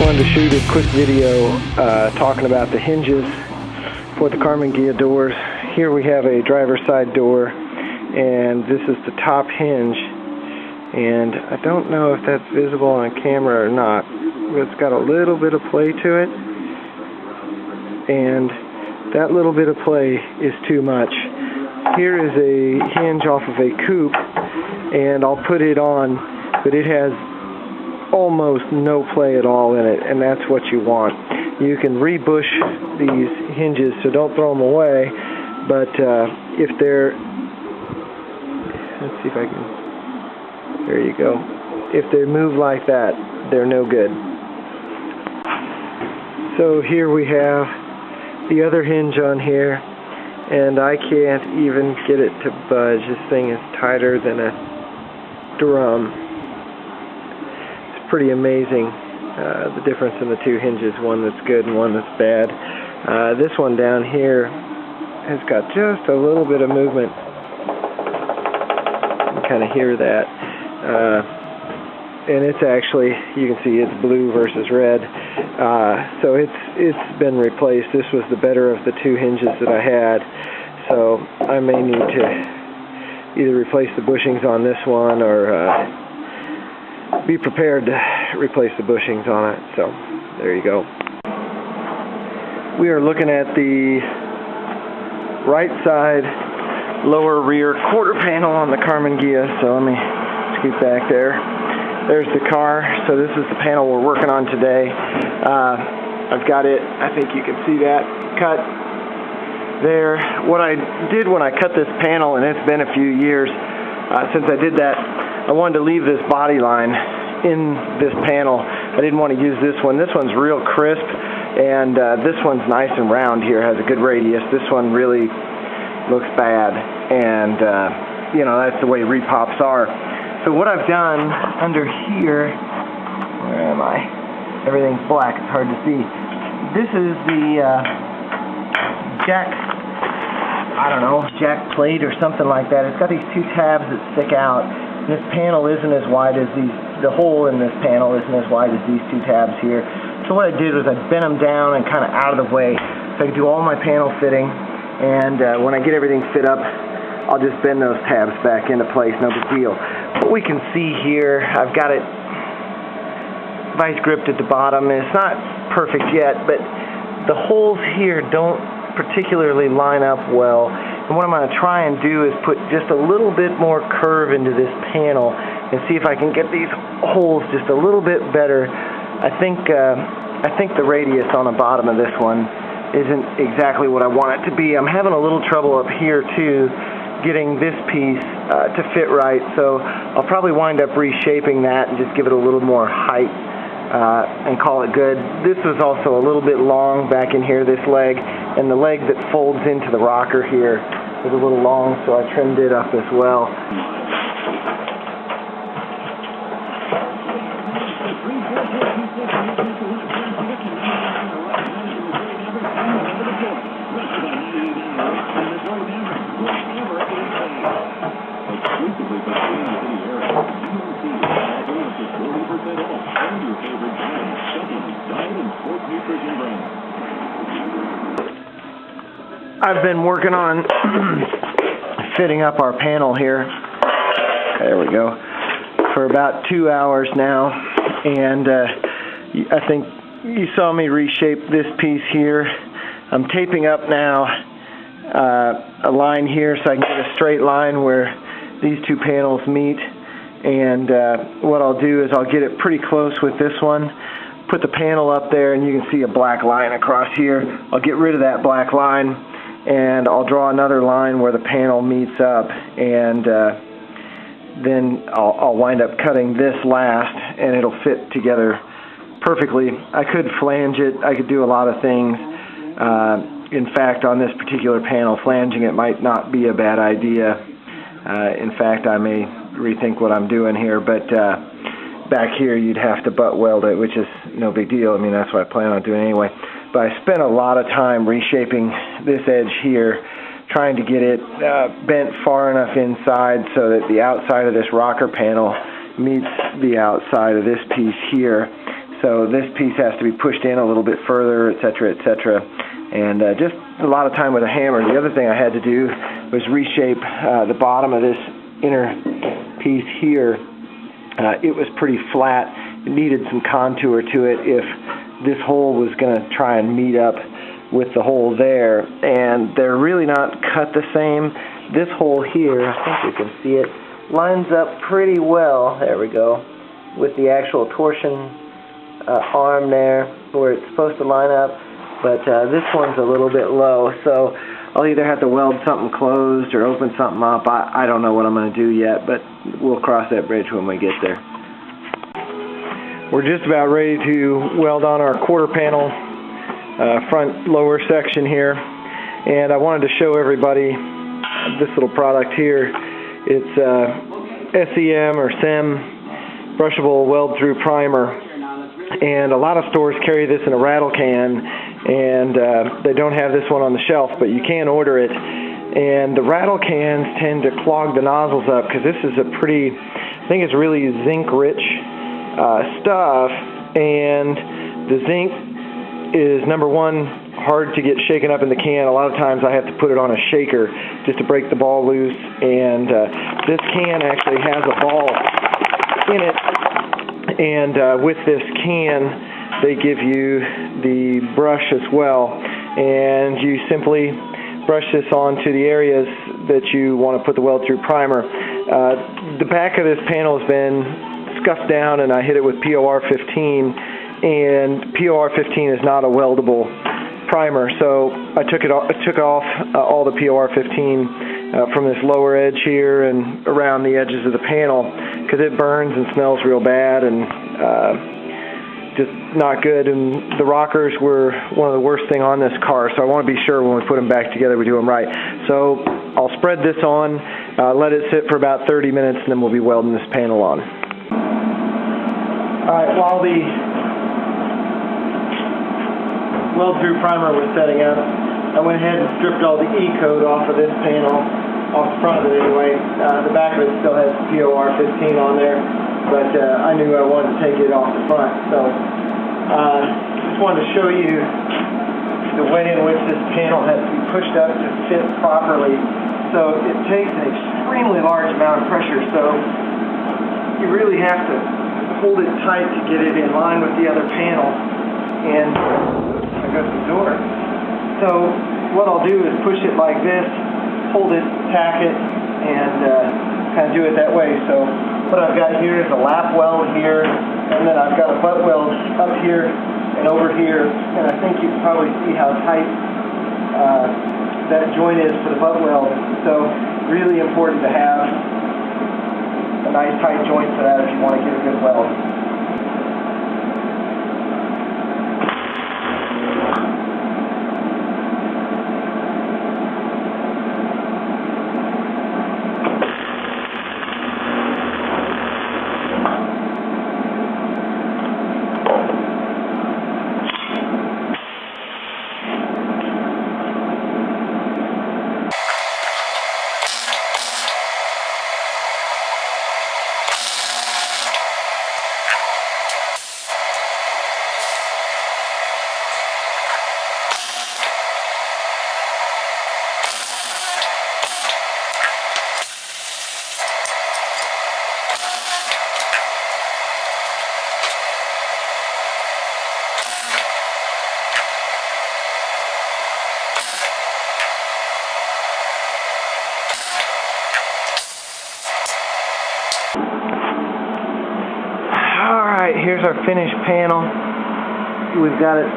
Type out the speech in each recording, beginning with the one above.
wanted to shoot a quick video talking about the hinges for the Karmann Ghia doors. Here we have a driver's side door, and this is the top hinge, and I don't know if that's visible on camera or not, but it's got a little bit of play to it, and that little bit of play is too much. Here is a hinge off of a coupe, and I'll put it on, but it has almost no play at all in it, and that's what you want. You can rebush these hinges, so don't throw them away, but if they're, let's see if I can, there you go. If they move like that, they're no good. So here we have the other hinge on here, and I can't even get it to budge. This thing is tighter than a drum. Pretty amazing, the difference in the two hinges, one that's good and one that's bad. This one down here has got just a little bit of movement. You can kind of hear that. And it's actually, you can see it's blue versus red. So it's been replaced. This was the better of the two hinges that I had. So I may need to either replace the bushings on this one or be prepared to replace the bushings on it. So there you go. We are looking at the right side lower rear quarter panel on the Karmann Ghia. So let me scoot back there. There's the car. So this is the panel we're working on today. I've got it, I think you can see that, cut there. What I did when I cut this panel, and it's been a few years since I did that, I wanted to leave this body line in this panel. I didn't want to use this one. This one's real crisp, and this one's nice and round here, has a good radius. This one really looks bad, and you know, that's the way repops are. So what I've done under here, where am I? Everything's black, it's hard to see. This is the jack, I don't know, jack plate or something like that. It's got these two tabs that stick out. This panel isn't as wide as these, the hole in this panel isn't as wide as these two tabs here. So what I did was I bent them down and kind of out of the way so I could do all my panel fitting, and when I get everything fit up, I'll just bend those tabs back into place, no big deal. What we can see here, I've got it vice gripped at the bottom, and it's not perfect yet, but the holes here don't particularly line up well. And what I'm going to try and do is put just a little bit more curve into this panel and see if I can get these holes just a little bit better. I think the radius on the bottom of this one isn't exactly what I want it to be. I'm having a little trouble up here too, getting this piece to fit right. So I'll probably wind up reshaping that and just give it a little more height and call it good. This was also a little bit long back in here, this leg, and the leg that folds into the rocker here is a little long, so I trimmed it up as well. I've been working on fitting up our panel here, there we go, for about 2 hours now, and I think you saw me reshape this piece here. I'm taping up now a line here so I can get a straight line where these two panels meet, and what I'll do is I'll get it pretty close with this one, put the panel up there, and you can see a black line across here. I'll get rid of that black line, and I'll draw another line where the panel meets up, and then I'll wind up cutting this last, and it'll fit together perfectly. I could flange it, I could do a lot of things. In fact, on this particular panel, flanging it might not be a bad idea. In fact, I may rethink what I'm doing here, but back here you'd have to butt weld it, which is no big deal. I mean, that's what I plan on doing anyway. But I spent a lot of time reshaping this edge here, trying to get it bent far enough inside so that the outside of this rocker panel meets the outside of this piece here. So this piece has to be pushed in a little bit further, etc., etc. And just a lot of time with a hammer. The other thing I had to do was reshape the bottom of this inner piece here. It was pretty flat. It needed some contour to it if this hole was going to try and meet up with the hole there. And they're really not cut the same. This hole here, I think you can see it, lines up pretty well, there we go, with the actual torsion arm there where it's supposed to line up. But this one's a little bit low, so I'll either have to weld something closed or open something up. I don't know what I'm going to do yet, but we'll cross that bridge when we get there. We're just about ready to weld on our quarter panel front lower section here, and I wanted to show everybody this little product here. It's SEM or SEM brushable weld-through primer, and a lot of stores carry this in a rattle can, and they don't have this one on the shelf, but you can order it. And the rattle cans tend to clog the nozzles up because this is a pretty, I think it's really zinc-rich stuff, and the zinc is, number one, hard to get shaken up in the can. A lot of times I have to put it on a shaker just to break the ball loose, and this can actually has a ball in it, and with this can they give you the brush as well, and you simply brush this onto the areas that you want to put the weld-through primer. The back of this panel has been scuffed down, and I hit it with POR 15, and POR 15 is not a weldable primer, so I took off all the POR 15 from this lower edge here and around the edges of the panel because it burns and smells real bad and just not good. And the rockers were one of the worst thing on this car, so I want to be sure when we put them back together we do them right. So I'll spread this on, let it sit for about 30 minutes, and then we'll be welding this panel on. Alright, while the weld-through primer was setting up, I went ahead and stripped all the E-code off of this panel, off the front of it anyway. The back of it still has POR 15 on there, but I knew I wanted to take it off the front. So just wanted to show you the way in which this panel has to be pushed up to fit properly. So it takes an extremely large amount of pressure, so you really have to hold it tight to get it in line with the other panel. And there goes the door. So what I'll do is push it like this, hold it, tack it, and kind of do it that way. So what I've got here is a lap weld here, and then I've got a butt weld up here and over here, and I think you can probably see how tight that joint is for the butt weld. So really important to have a nice tight joint for that if you want to get a good weld. Alright, here's our finished panel. We've got it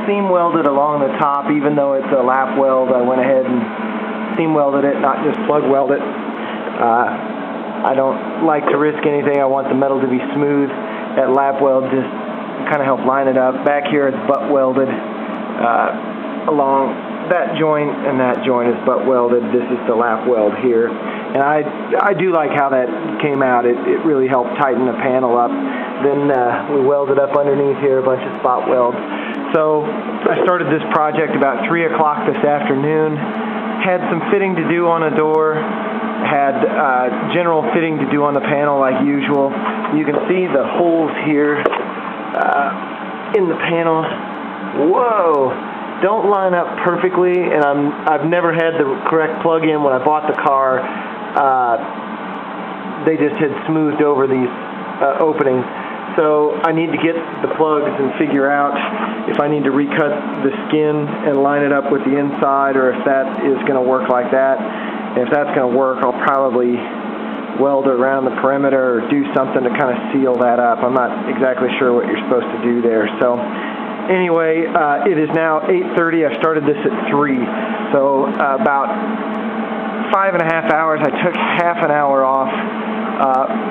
seam welded along the top, even though it's a lap weld. I went ahead and seam welded it, not just plug weld it. I don't like to risk anything. I want the metal to be smooth. That lap weld just kind of help line it up. Back here it's butt welded along that joint, and that joint is butt welded. This is the lap weld here. And I do like how that came out. It really helped tighten the panel up. Then we welded up underneath here a bunch of spot welds. So I started this project about 3 o'clock this afternoon. Had some fitting to do on a door. Had general fitting to do on the panel like usual. You can see the holes here in the panel. Whoa! Don't line up perfectly, and I've never had the correct plug-in. When I bought the car, they just had smoothed over these openings. So I need to get the plugs and figure out if I need to recut the skin and line it up with the inside, or if that is going to work like that. And if that's going to work, I'll probably weld it around the perimeter or do something to kind of seal that up. I'm not exactly sure what you're supposed to do there. So anyway, it is now 8:30. I started this at 3. So about 5.5 hours. I took half an hour off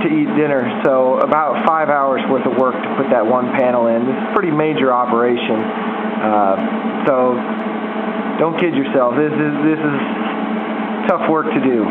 to eat dinner, so about 5 hours worth of work to put that one panel in. This is a pretty major operation, so don't kid yourself. This is tough work to do.